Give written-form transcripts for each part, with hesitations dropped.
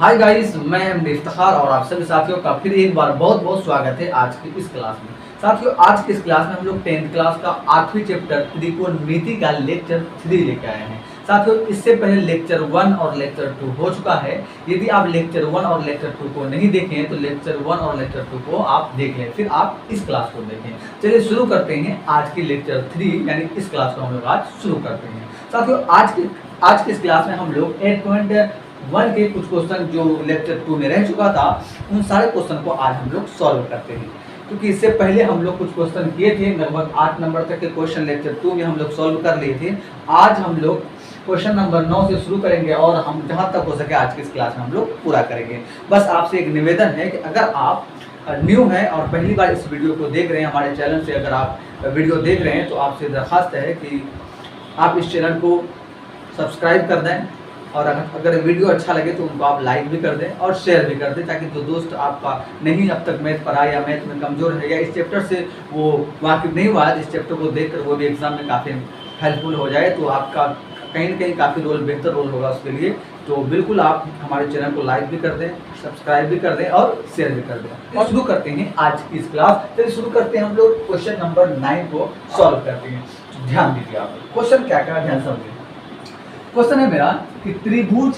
Hi guys, मैं M Iftikhar और आप सभी साथियों का फिर एक बार बहुत बहुत स्वागत है आज की इस क्लास में। साथियों, आज की इस क्लास में हम लोग 10th क्लास का 8वीं चैप्टर त्रिकोणमिति का लेक्चर 3 लेके आए हैं। साथियों, इससे पहले लेक्चर 1 और लेक्चर 2 हो चुका है। यदि आप लेक्चर 1 और लेक्चर 2 को नहीं देखे हैं तो लेक्चर 1 और लेक्चर 2 को आप देख लें, फिर आप इस क्लास को देखें। चलिए शुरू करते हैं आज की लेक्चर 3 यानी इस क्लास को हम लोग आज शुरू करते हैं। साथियों, आज की इस क्लास में हम लोग 8.1 के कुछ क्वेश्चन जो लेक्चर 2 में रह चुका था उन सारे क्वेश्चन को आज हम लोग सॉल्व करते हैं। क्योंकि इससे पहले हम लोग कुछ क्वेश्चन किए थे, लगभग 8 नंबर तक के क्वेश्चन लेक्चर 2 में हम लोग सॉल्व कर लिए थे। आज हम लोग क्वेश्चन नंबर 9 से शुरू करेंगे और हम जहाँ तक हो सके आज की इस क्लास में हम लोग पूरा करेंगे। बस आपसे एक निवेदन है कि अगर आप न्यू हैं और पहली बार इस वीडियो को देख रहे हैं, हमारे चैनल से अगर आप वीडियो देख रहे हैं तो आपसे दरख्वास्त है कि आप इस चैनल को सब्सक्राइब कर दें और अगर वीडियो अच्छा लगे तो उनको आप लाइक भी कर दें और शेयर भी कर दें, ताकि जो दोस्त आपका नहीं अब तक मैथ पढ़ा या मैथ में कमज़ोर है या इस चैप्टर से वो वाकिफ नहीं हुआ है, इस चैप्टर को देखकर वो भी एग्ज़ाम में काफ़ी हेल्पफुल हो जाए, तो आपका कहीं ना कहीं काफ़ी बेहतर रोल होगा उसके लिए। तो बिल्कुल आप हमारे चैनल को लाइक भी कर दें, सब्सक्राइब भी कर दें और शेयर भी कर दें। और शुरू करते हैं आज की इस क्लास। चलिए शुरू करते हैं, हम लोग क्वेश्चन नंबर 9 को सॉल्व करते हैं। ध्यान दीजिए, आप क्वेश्चन क्या क्या ध्यान समझिए। क्वेश्चन है मेरा कि त्रिभुज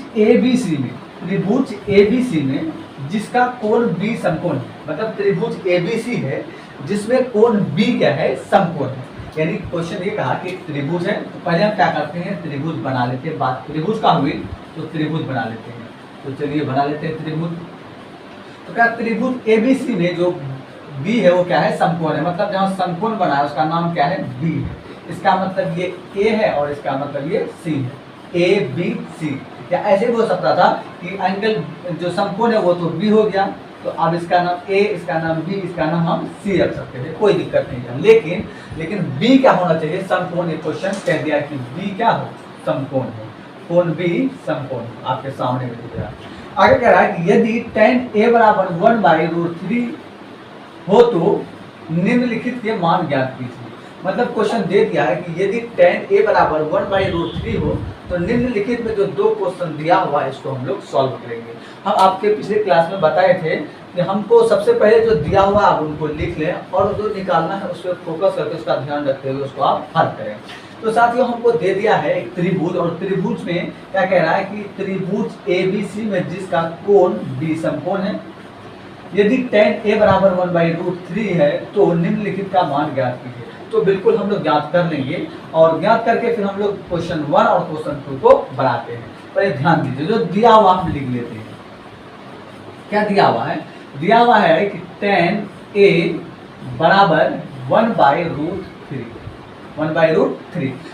ABC में जिसका कोण B समकोण है, मतलब त्रिभुज ABC है जिसमें कोण B क्या है, समकोण है। यानी क्वेश्चन ये कहा कि त्रिभुज है, तो पहले हम क्या करते हैं, त्रिभुज बना लेते हैं। बात त्रिभुज का हुई तो त्रिभुज बना लेते हैं। तो चलिए बना लेते हैं त्रिभुज। तो क्या त्रिभुज ABC में जो B है वो क्या है, समकोण है। मतलब जहाँ समकोण बना है उसका नाम क्या है, B है। इसका मतलब ये A है और इसका मतलब ये C है, ABC। या ऐसे भी हो सकता था कि एंगल जो समकोण है वो तो B हो गया, तो अब इसका नाम A, इसका नाम B, इसका नाम हम C रख सकते थे, कोई दिक्कत नहीं है। लेकिन B क्या होना चाहिए, समकोण। ये क्वेश्चन कह दिया कि B क्या हो, समकोण हो, कोण B समकोण आपके सामने में दिख रहा है। आगे कह रहा है कि यदि tan A बराबर 1/√3 हो तो निम्नलिखित के मान ज्ञात कीजिए। मतलब क्वेश्चन दे दिया है कि यदि tan A बराबर 1/√3 हो तो निम्नलिखित में जो दो क्वेश्चन दिया हुआ है इसको हम लोग सॉल्व करेंगे। हम आपके पिछले क्लास में बताए थे कि हमको सबसे पहले जो दिया हुआ आप उनको लिख लें और जो निकालना है उस पर फोकस करके उसका ध्यान रखते हुए उसको आप हल करें। तो साथियों, हमको दे दिया है एक त्रिभुज, और त्रिभुज में क्या कह रहा है कि त्रिभुज ABC में जिसका कोण B समकोण है, यदि tan A बराबर 1/√3 है तो निम्नलिखित का मान ज्ञात कीजिए। तो बिल्कुल हम लोग ज्ञात कर लेंगे और ज्ञात करके फिर हम लोग क्वेश्चन 1 और क्वेश्चन 2 को बनाते हैं। पर ध्यान दीजिए, जो दिया हुआ हम लिख लेते हैं। क्या दिया हुआ है, दिया हुआ है कि tan A बराबर 1/√3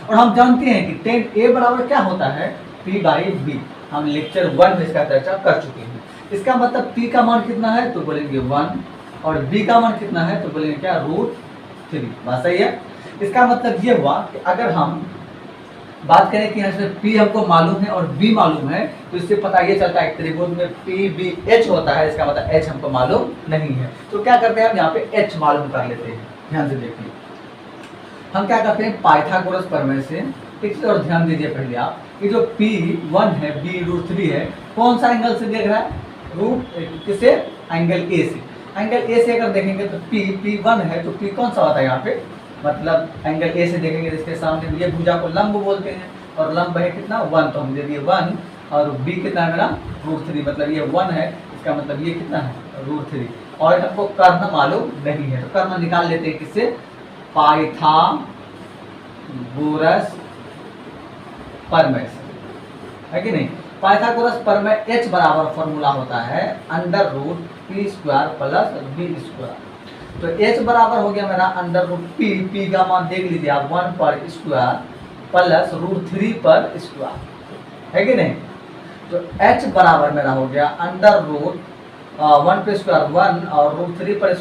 और हम जानते हैं कि tan A बराबर क्या होता है, P/B। हम लेक्चर 1 में इसका चर्चा कर चुके हैं। इसका मतलब P का मान कितना है तो बोलेंगे 1 और B का मान कितना है तो बोलेंगे क्या, √3। बात सही है। इसका मतलब ये हुआ कि अगर हम बात करें कि इसमें P हमको मालूम है और B मालूम है, तो इससे पता ये चलता है त्रिभुज में PBH होता है। इसका मतलब H हमको मालूम नहीं है, तो क्या करते हैं हम यहाँ पे H मालूम कर लेते हैं। ध्यान से देखिए, हम क्या करते हैं, पाइथागोरस प्रमेय से। ठीक है, और ध्यान दीजिए पहले आप कि जो P1 है, B √3 है, कौन सा एंगल से देख रहा है, किसे, एंगल A से। एंगल A से अगर देखेंगे तो P1 है तो P कौन सा होता है यहाँ पे, मतलब एंगल A से देखेंगे इसके सामने ये भुजा को लंब बोलते हैं और लंब है कितना 1, तो हम दे दिए 1 और B कितना है मेरा √3, मतलब ये 1 है, इसका मतलब ये कितना है √3। और हमको कर्ण मालूम नहीं है तो कर्ण निकाल लेते हैं किससे, पाइथागोरस प्रमेय से, है कि नहीं। पाइथागोरस प्रमेय H बराबर फॉर्मूला होता है √P² + B²। तो H बराबर हो गया मेरा √P का मान देख लीजिए आप, 1/² प्लस √3/², है कि नहीं। तो H बराबर मेरा हो गया √1/² 1 और √3/²,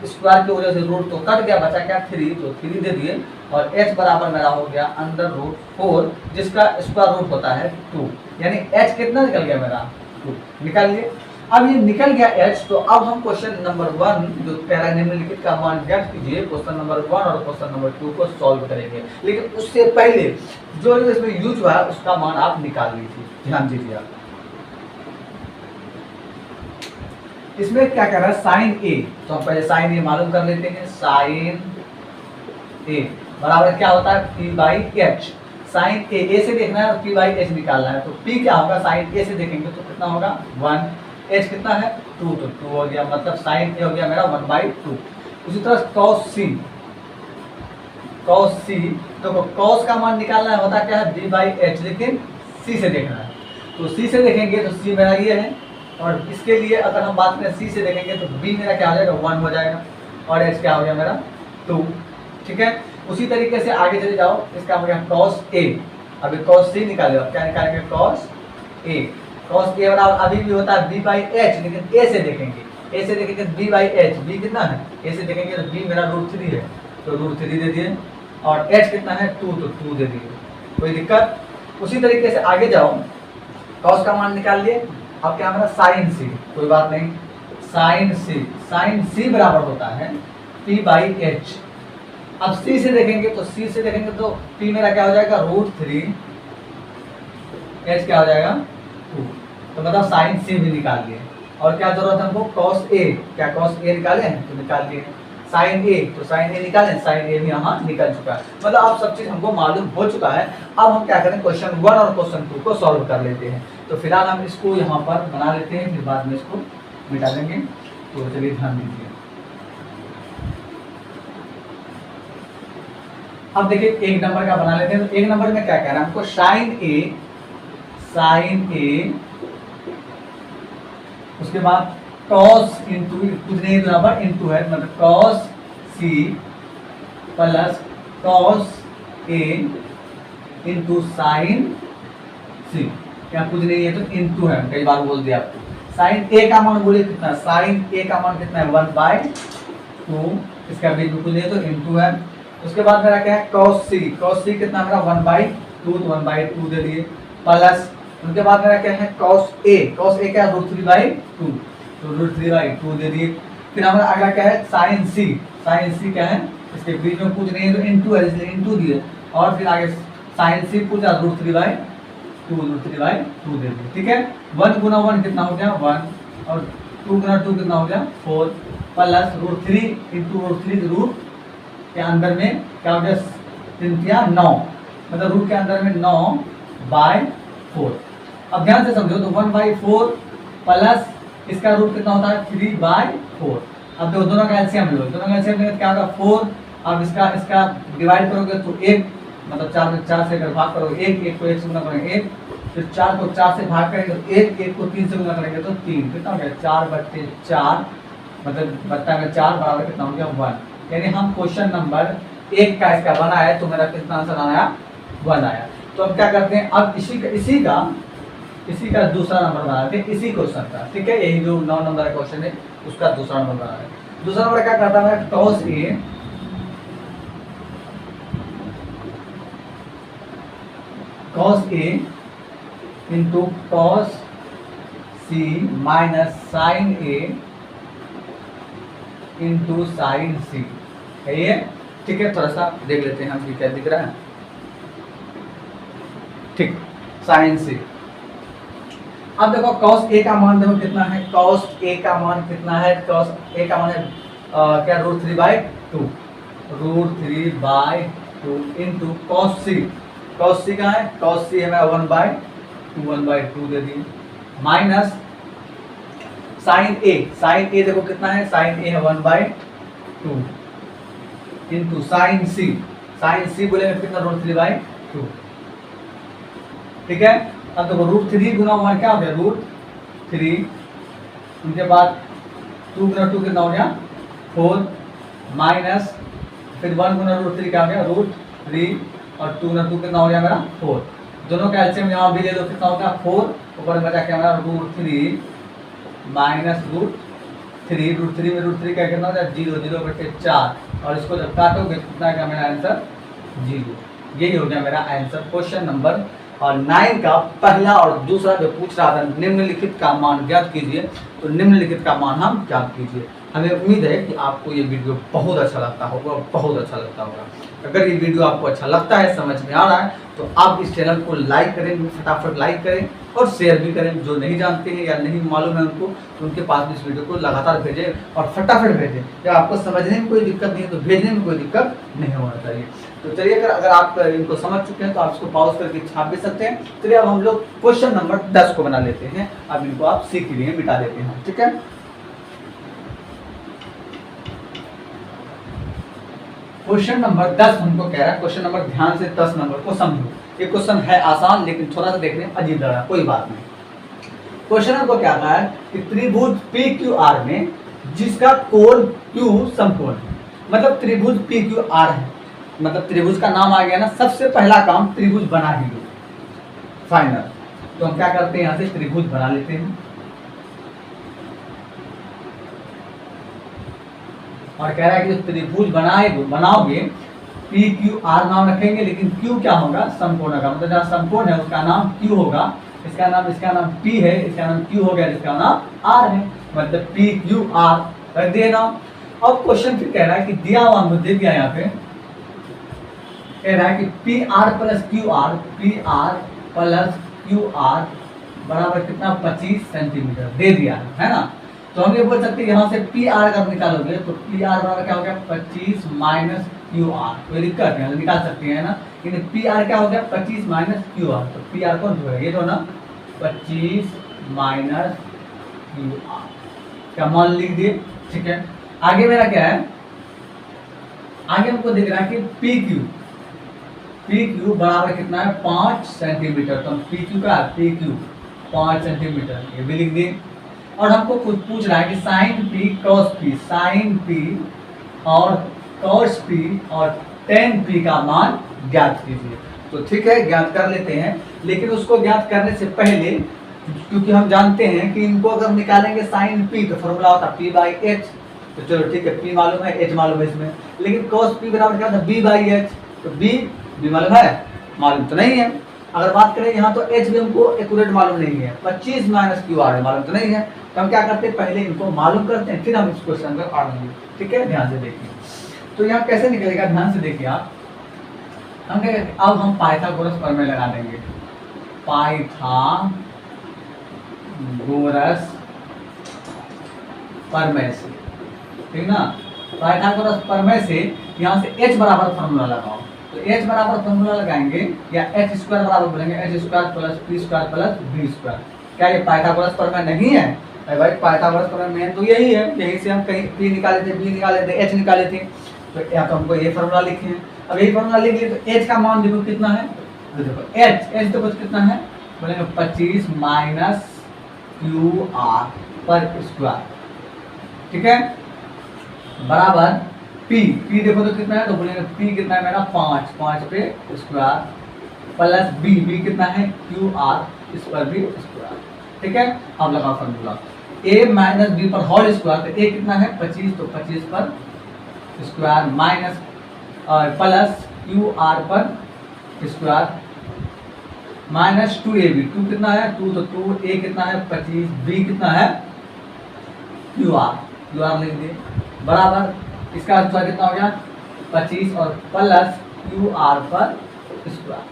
स्क्वायर की वजह से रूट तो कट गया, बचा क्या 3, तो 3 दे दिए। और H बराबर मेरा हो गया √4 जिसका स्क्वायर रूट होता है 2, यानी H कितना निकल गया मेरा 2, निकाल लिए। अब ये निकल गया H, तो अब हम क्वेश्चन नंबर 1 जो कह रहा है निम्नलिखित का मान ज्ञात कीजिए, क्वेश्चन नंबर 1 और क्वेश्चन नंबर 2 को सॉल्व करेंगे। लेकिन उससे पहले जो इसमें यूज हुआ है उसका मान आप निकाल लीजिए। ध्यान दीजिए आप, इसमें क्या कर रहा है साइन ए, तो हम पहले साइन ए मालूम कर लेते हैं। साइन ए बराबर क्या होता है पी बाई एच। साइन ए से देखना है और पी बाई एच निकालना है, तो पी क्या होगा साइन ए से देखेंगे तो कितना होगा 1, एच कितना है 2, तो 2 हो गया, मतलब साइन ए हो गया मेरा 1/2। उसी तरह कॉस सी, कॉस सी तो कॉस का मान निकालना है, होता क्या है बी बाई एच, लेकिन सी से देखना है, तो सी से देखेंगे तो सी मेरा ये है, और इसके लिए अगर हम बात करें सी से देखेंगे तो बी मेरा क्या हो जाएगा 1 हो जाएगा, और एच क्या हो गया मेरा 2। ठीक है, उसी तरीके से आगे चले जाओ, इसका हो गया कॉस ए। अभी कॉस सी निकाले, क्या निकालेंगे कॉस ए। कॉस ए बराबर अभी भी होता है बी बाई एच, लेकिन ए से देखेंगे, ए से देखेंगे बी बाई एच, बी कितना है ए से देखेंगे तो बी मेरा √3 है, तो √3 दे दिए, और एच कितना है 2, तो 2 दे दिए, कोई दिक्कत। उसी तरीके से आगे जाओ, कॉस का मान निकाल लिए, अब क्या हमारा साइन सी, कोई बात नहीं, साइन सी बराबर होता है पी बाई एच। अब सी से देखेंगे तो पी मेरा क्या हो जाएगा √3, एच क्या हो जाएगा 2, तो मतलब साइन सी भी निकाल लिए। और क्या जरूरत है हमको कॉस ए, क्या कॉस ए निकाले हैं तो निकाल लिए। साइन ए, तो साइन ए निकालें, साइन ए भी यहाँ निकल चुका है, मतलब अब सब चीज हमको मालूम हो चुका है। अब हम क्या करें क्वेश्चन 1 और क्वेश्चन 2 को सॉल्व कर लेते हैं। तो फिलहाल हम इसको यहाँ पर बना लेते हैं, फिर बाद में इसको मिटा देंगे, तो चलिए ध्यान दीजिए। अब देखिए 1 नंबर का बना लेते हैं, तो 1 नंबर में क्या कह रहा है हमको साइन ए, उसके बाद कॉस इंटू कुछ नहीं तो यहाँ पर इंटू है, मतलब cos C plus cos A into sine सी, क्या कुछ नहीं है तो इंटू है, कई बार बोल दिया आपको। साइन ए का मान बोलिए कितना, साइन ए का मान कितना है 1/2, इसका बीच में कुछ नहीं है तो इंटू है। उसके बाद मेरा क्या है कॉस सी कितना मेरा 1/2, तो 1/2 दे दिए, प्लस उनके बाद मेरा क्या है कॉस ए क्या है √3/2, तो √3/2 दे दिए। फिर हमारा अगला क्या है साइन सी क्या है, इसके बीच में कुछ नहीं है तो इंटू है, इसलिए इंटू दिए, और फिर आगे साइन सी पूछा √3/2 दे दिए। ठीक है, 1 गुना 1 कितना हो गया 1, और 2 गुना 2 कितना हो गया 4, प्लस √3 इंटू √3, रूट के अंदर में क्या हो गया 3 9, मतलब रूट के अंदर में 9/4। अब ध्यान से समझो, तो 1/4 प्लस इसका रूट कितना होता है 3/4। अब देखो दोनों का एलसीएम लो, दोनों का एलसीएम लेंगे क्या होगा 4। अब इसका डिवाइड करोगे तो 1, मतलब 4 से अगर भाग करोगे 1 को 1 से गुना करेंगे 1, फिर 4 को 4 से भाग करेंगे तो 1 को 3 से गुना करेंगे तो 3, कितना हो गया 4/4, मतलब बचता है 4 बराबर कितना हो गया 1। यानी हम क्वेश्चन नंबर 1 का इसका बनाया, तो मेरा कितना आंसर आया 1 आया। तो अब क्या करते हैं, अब इसी का दूसरा नंबर बनाते हैं, इसी क्वेश्चन का। ठीक है, यही जो 9 नंबर का क्वेश्चन है उसका दूसरा नंबर बना है। दूसरा नंबर क्या करता है cos A into cos C minus sign A into sine सी है ये। ठीक है, थोड़ा सा देख लेते हैं हम क्या दिख रहा है। ठीक, साइन सी। अब देखो cos a का मान देखो कितना है, cos a का मान कितना है, cos a का मान है क्या √3/2, √3/2 इंटू cos c का है, cos c है 1/2 दे दिए, माइनस sin a देखो कितना है, sin a है 1/2 इंटू sin c बोलेंगे कितना √3/2। ठीक है, अब देखो √3 गुना 1 क्या हो गया √3, उनके बाद 2 गुना 2 कितना हो गया 4, माइनस फिर 1 गुना √3 क्या हो गया √3, और 2 गुना 2 कितना हो गया मेरा 4। दोनों का एलसीएम यहाँ भी ले लो, कितना होगा 4, ऊपर बचा क्या मेरा √3 माइनस √3 में √3 का कितना हो गया 0/4, और इसको जब काटोगे कितना का मेरा आंसर 0। यही हो गया मेरा आंसर क्वेश्चन नंबर और 9 का पहला और दूसरा जो पूछ रहा था निम्नलिखित का मान ज्ञात कीजिए, तो निम्नलिखित का मान हम ज्ञात कीजिए। हमें उम्मीद है कि आपको ये वीडियो बहुत अच्छा लगता होगा, बहुत अच्छा लगता होगा। अगर ये वीडियो आपको अच्छा लगता है, समझ में आ रहा है, तो आप इस चैनल को लाइक करें, फटाफट लाइक करें और शेयर भी करें। जो नहीं जानते हैं या नहीं मालूम है उनको, तो उनके पास भी इस वीडियो को लगातार भेजें और फटाफट भेजें। जब आपको समझने में कोई दिक्कत नहीं है तो भेजने में कोई दिक्कत नहीं होना चाहिए। तो चलिए, अगर आप इनको समझ चुके हैं तो आप इसको पॉज करके छाप भी सकते हैं। चलिए अब हम लोग क्वेश्चन नंबर 10 को बना लेते हैं। अब इनको आप सीख लिए, मिटा देते हैं, ठीक है। क्वेश्चन नंबर 10 हमको कह रहा है, क्वेश्चन नंबर ध्यान से 10 नंबर को समझो। ये क्वेश्चन है आसान लेकिन थोड़ा सा देखने में अजीब लग रहा है, कोई बात नहीं। क्वेश्चन हमको क्या कहा है कि त्रिभुज PQR में जिसका कोण Q समकोण है, मतलब त्रिभुज PQR है, मतलब त्रिभुज का नाम आ गया ना। सबसे पहला काम त्रिभुज बना ही लो, फाइनल। तो हम क्या करते हैं, यहां से त्रिभुज बना लेते हैं और कह रहा है कि जो त्रिभुज बनाओगे PQR नाम रखेंगे, लेकिन Q क्या होगा, समकोण का। मतलब जहां समकोण है उसका नाम Q होगा, इसका नाम P है, इसका नाम Q हो गया, जिसका नाम R है, मतलब PQR रख दिए नाम। अब क्वेश्चन फिर कह रहा है कि दिया हुआ मुद्दे दिया यहाँ पे कह रहा है कि PR प्लस QR बराबर कितना, 25 सेंटीमीटर दे दिया है ना। तो हम ये बोल सकते हैं यहाँ से PR अगर निकालोगे तो PR बराबर क्या हो गया, 25 माइनस QR। कोई दिक्कत नहीं, तो निकाल सकते हैं ना। लेकिन PR क्या हो गया, 25 माइनस QR। तो PR कौन जो है, ये तो ना 25 माइनस QR का मान लिख दिए, ठीक है। आगे मेरा क्या है, आगे हमको दिख रहा है कि PQ बराबर कितना है, 5 सेंटीमीटर। तो हम PQ का PQ 5 सेंटीमीटर ये भी लिख दिए। और हमको कुछ पूछ रहा है कि साइन P और cos P और tan P का मान ज्ञात कीजिए। तो ठीक है, ज्ञात कर लेते हैं, लेकिन उसको ज्ञात करने से पहले, क्योंकि हम जानते हैं कि इनको अगर निकालेंगे साइन P तो फॉर्मूला होता P/H। तो चलो ठीक है, P मालूम है, H मालूम है इसमें, लेकिन cos P बराबर क्या होता है, B/H। तो B मालूम है, मालूम तो नहीं है। अगर बात करें यहाँ तो H भी हमको एक्यूरेट मालूम नहीं है, 25 माइनस QR है, मालूम तो नहीं है। तो हम क्या करते हैं, पहले इनको मालूम करते हैं, फिर हम इस क्वेश्चन को आएंगे, ठीक है। ध्यान से देखिए, तो यहाँ कैसे निकलेगा, ध्यान से देखिए आप। अब हम पाइथागोरस प्रमेय लगा देंगे, पाइथागोरस प्रमेय से, ठीक ना। पाइथागोरस प्रमेय से यहाँ से H बराबर फॉर्मूला लगाओ। तो H बराबर फॉर्मूला लगाएंगे या H स्क्वायर बराबर बोलेंगे, H square plus P square plus B square. क्या ये पाइथागोरस प्रमेय नहीं है? अरे भाई, पाइथागोरस प्रमेय मेन तो यही है, यही से हम कहीं P निकाले थे, B निकाले थे, H निकाले थे। तो या तो हमको ये फॉर्मूला लिखे हैं। अब यही फॉर्मूला लिख लिए तो H का मान देखो कितना है, तो देखो H देखो कितना है, बोलेंगे 25 माइनस QR पर स्क्वायर, ठीक है, बराबर P देखो तो कितना है, तो बोलेंगे P कितना है मेरा 5 पे स्क्वायर प्लस B कितना है QR, इस पर भी स्क्वायर, ठीक है। अब लगा फॉर्मूला A माइनस B पर होल स्क्वायर। तो A कितना है 25, तो 25 पर स्क्वायर माइनस प्लस QR पर स्क्वायर माइनस 2AB। 2 कितना है 2, तो 2A कितना है 25, B कितना है QR लिख दिए, बराबर इसका स्क्वायर कितना हो गया 25 और प्लस QR पर स्क्वायर।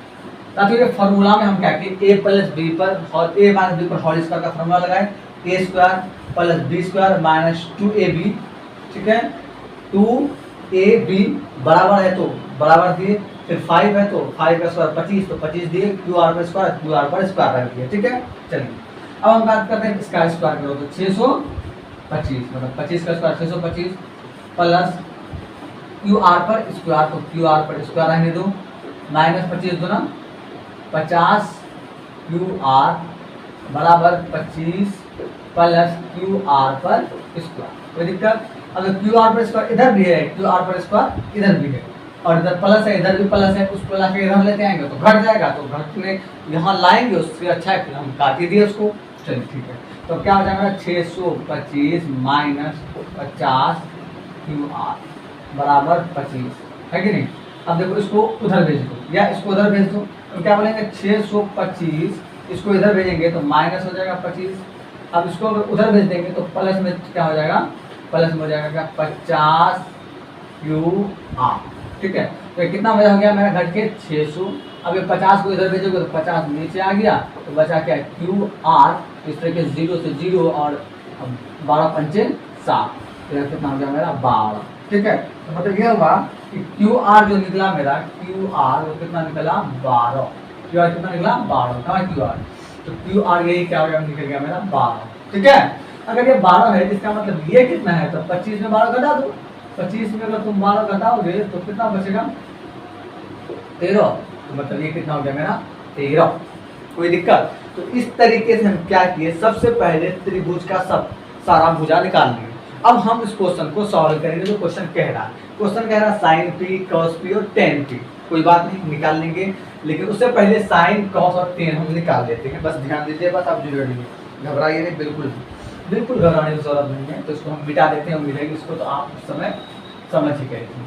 ताकि ये फॉर्मूला में हम क्या किए, A प्लस B पर और A माइनस B पर होल स्क्वायर का फॉर्मूला लगाए, A square plus B square minus 2AB, ठीक है। 2AB बराबर है तो बराबर दिए, फिर 5 है तो 5 का स्क्वायर 25, तो 25 दिए, QR पर स्क्वायर रख दिए, ठीक है। चलिए अब हम बात करते हैं इसका स्क्वायर करो तो 625, मतलब 25 का स्क्वायर 625 प्लस QR पर स्क्वायर, तो QR पर स्क्वायर रहने दो, माइनस 25 दो ना 50 QR बराबर 25 प्लस QR पर स्क्वायर। कोई दिक्कत? अगर QR पर स्क्वायर इधर भी है, QR पर स्क्वायर इधर भी है, और इधर प्लस है, इधर भी प्लस है, उस प्लस के इधर लेते आएंगे तो घट जाएगा, तो घटने यहाँ लाएंगे, उससे अच्छा है हम काट ही दिए उसको। चलिए ठीक है, तो क्या हो जाएगा 625 माइनस 50 QR बराबर 25, है कि नहीं। अब देखो इसको उधर भेज दो या इसको उधर भेज दो, तो क्या बोलेंगे 625, इसको इधर भेजेंगे तो माइनस हो जाएगा 25। अब इसको अगर उधर भेज देंगे तो प्लस में क्या हो जाएगा, प्लस में हो जाएगा क्या 50 QR, ठीक है। तो ये कितना बचा हो गया मेरा घट के 600। अब ये 50 को इधर भेजोगे तो 50 नीचे आ गया, तो बचा क्या क्यू आर। इस तरह के 0 से 0 और 12 पंचे 7, तो यह कितना हो गया मेरा 12। ठीक है, तो मतलब ये हुआ कि क्यू आर जो निकला मेरा, क्यू आर वो कितना निकला 12। क्यू आर कितना निकला 12, कहाँ क्यू आर, तो क्यू आर यही क्या हो गया निकल गया मेरा 12। ठीक है, अगर ये 12 है जिसका मतलब ये कितना है, तो 25 में 12 घटा दो। 25 में अगर तुम 12 घटाओगे तो कितना बचेगा 13, तो मतलब ये कितना हो गया मेरा 13। कोई दिक्कत? तो इस तरीके से हम क्या किए, सबसे पहले त्रिभुज का सब सारा भुजा निकाल लिए। अब हम इस क्वेश्चन को सॉल्व करेंगे। जो क्वेश्चन कह रहा है, क्वेश्चन कह रहा है साइन पी, कॉस पी और टेन पी। कोई बात नहीं, निकाल लेंगे, लेकिन उससे पहले साइन, कॉस और टेन हम निकाल लेते हैं। बस ध्यान दीजिए, बस आप जुड़े रहिए, घबराइए नहीं, बिल्कुल घबराने की जरूरत नहीं है। तो इसको हम मिटा देते हैं, मिलेंगे इसको, तो आप उस समय समझ ही गए थे।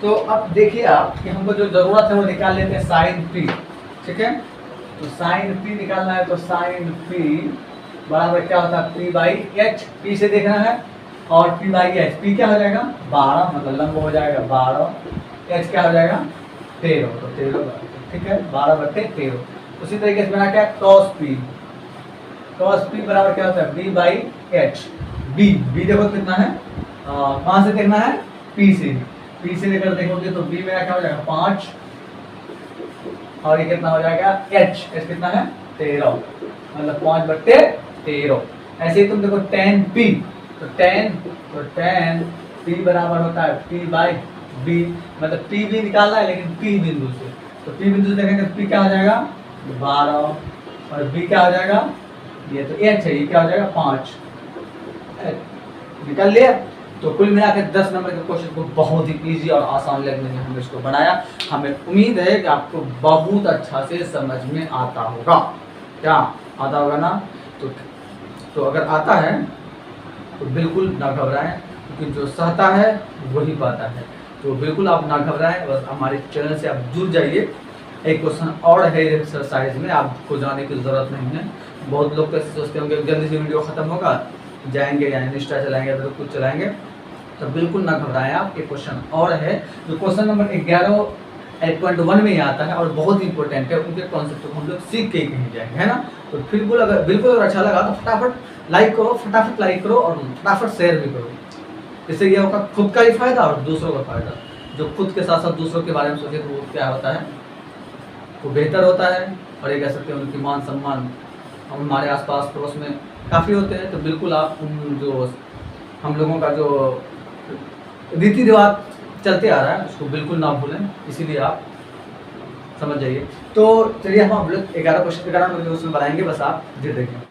तो अब देखिए आप कि हमको जो जरूरत है वो निकाल लेते हैं साइन पी। ठीक है, तो साइन पी निकालना है, तो साइन पी बराबर क्या होता है पी बाई एच। पी से देखना है, और पी बाई एच, पी क्या हो जाएगा 12, मतलब लंब हो जाएगा 12, एच क्या हो जाएगा 13, तो 13। ठीक है, 12/13। उसी तरीके से बना क्या कॉस पी। कॉस पी बराबर क्या होता है बी बाई एच। बी देखो कितना है, कहाँ से देखना है पी से। पी से लेकर देखोगे तो बी मेरा क्या हो जाएगा 5, और ये कितना हो जाएगा एच कितना है 13, मतलब 5/13। ऐसे ही तुम देखो टेन पी, तो टेन पी बराबर होता है पी बाई बी, मतलब पी भी निकालना है लेकिन पी बिंदु से। तो पी बिंदु से देखेंगे तो पी क्या हो जाएगा 12, और बी क्या हो जाएगा, ये तो एच है, ये क्या हो जाएगा 5। निकल लिया। तो कुल मिलाकर 10 नंबर के क्वेश्चन को बहुत ही इजी और आसान लगने में हमने इसको बनाया। हमें उम्मीद है कि आपको बहुत अच्छा से समझ में आता होगा। क्या आता होगा ना? तो अगर आता है तो बिल्कुल ना घबराएं, क्योंकि जो सहता है वही पाता है। तो बिल्कुल आप ना घबराएं, बस हमारे चैनल से आप जुड़ जाइए। एक क्वेश्चन और है एक्सरसाइज में, आपको जाने की ज़रूरत नहीं है। बहुत लोग कैसे सोचते होंगे जल्दी से वीडियो ख़त्म होगा, जाएंगे या इंस्टा चलाएंगे तो कुछ चलाएंगे, तो बिल्कुल ना घबराएं आप। एक क्वेश्चन और है जो क्वेश्चन नंबर 11 8.1 में ही आता है और बहुत इंपॉर्टेंट है। उनके कॉन्सेप्ट को हम लोग सीख के ही कहीं जाएंगे, है ना? तो बिल्कुल अगर अच्छा लगा तो फटाफट लाइक करो और फटाफट शेयर भी करो। इससे ये होगा खुद का ही फायदा और दूसरों का फायदा। जो खुद के साथ साथ दूसरों के बारे में सोचे तो वो क्या होता है, वो बेहतर होता है। और ये कह सकते हैं उनकी मान सम्मान हमारे आसपास पड़ोस में काफ़ी होते हैं। तो बिल्कुल आप जो हम लोगों का जो रीति रिवाज चलते आ रहा है उसको बिल्कुल ना भूलें, इसीलिए आप समझ जाइए। तो चलिए हम लोग 11 क्वेश्चन उसमें बनाएंगे, बस आप जी देखें।